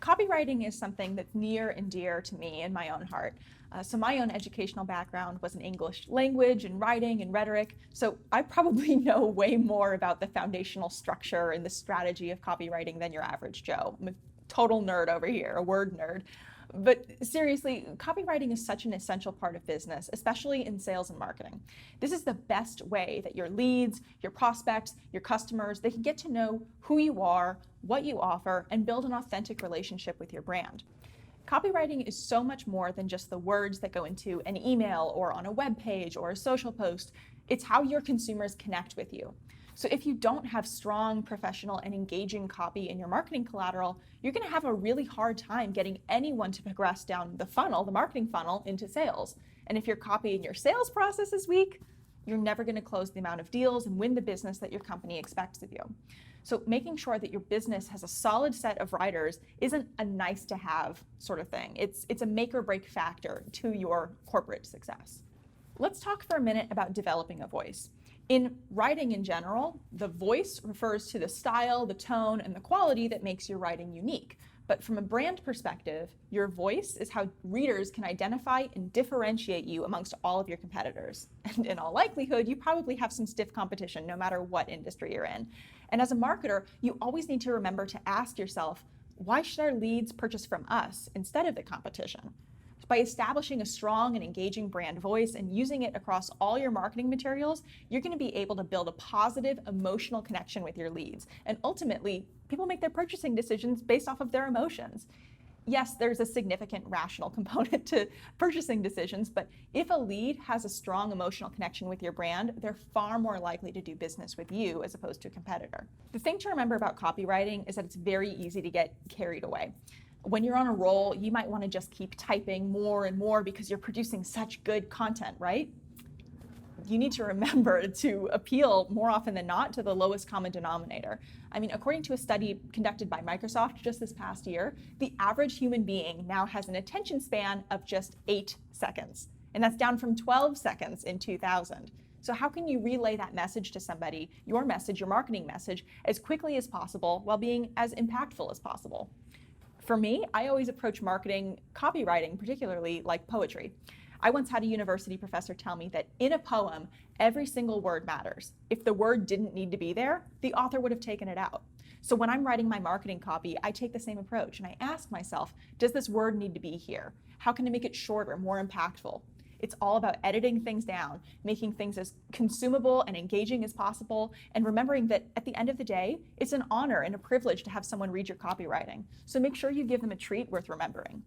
Copywriting is something that's near and dear to me in my own heart. So my own educational background was in English language and writing and rhetoric, so I probably know way more about the foundational structure and the strategy of copywriting than your average Joe. I'm a total nerd over here, a word nerd. But seriously, copywriting is such an essential part of business, especially in sales and marketing. This is the best way that your leads, your prospects, your customers, they can get to know who you are, what you offer, and build an authentic relationship with your brand. Copywriting is so much more than just the words that go into an email or on a web page or a social post. It's how your consumers connect with you. So if you don't have strong, professional, and engaging copy in your marketing collateral, you're going to have a really hard time getting anyone to progress down the funnel, the marketing funnel, into sales. And if your copy in your sales process is weak, you're never going to close the amount of deals and win the business that your company expects of you. So making sure that your business has a solid set of writers isn't a nice to have sort of thing. It's a make or break factor to your corporate success. Let's talk for a minute about developing a voice. In writing in general, the voice refers to the style, the tone, and the quality that makes your writing unique. But from a brand perspective, your voice is how readers can identify and differentiate you amongst all of your competitors. And in all likelihood, you probably have some stiff competition no matter what industry you're in. And as a marketer, you always need to remember to ask yourself, why should our leads purchase from us instead of the competition? By establishing a strong and engaging brand voice and using it across all your marketing materials, you're going to be able to build a positive emotional connection with your leads. And ultimately, people make their purchasing decisions based off of their emotions. Yes, there's a significant rational component to purchasing decisions, but if a lead has a strong emotional connection with your brand, they're far more likely to do business with you as opposed to a competitor. The thing to remember about copywriting is that it's very easy to get carried away. When you're on a roll, you might want to just keep typing more and more because you're producing such good content, right? You need to remember to appeal more often than not to the lowest common denominator. I mean, according to a study conducted by Microsoft just this past year, the average human being now has an attention span of just 8 seconds. And that's down from 12 seconds in 2000. So how can you relay that message to somebody, your message, your marketing message, as quickly as possible while being as impactful as possible? For me, I always approach marketing, copywriting particularly, like poetry. I once had a university professor tell me that in a poem, every single word matters. If the word didn't need to be there, the author would have taken it out. So when I'm writing my marketing copy, I take the same approach and I ask myself, does this word need to be here? How can I make it shorter, more impactful? It's all about editing things down, making things as consumable and engaging as possible, and remembering that at the end of the day, it's an honor and a privilege to have someone read your copywriting. So make sure you give them a treat worth remembering.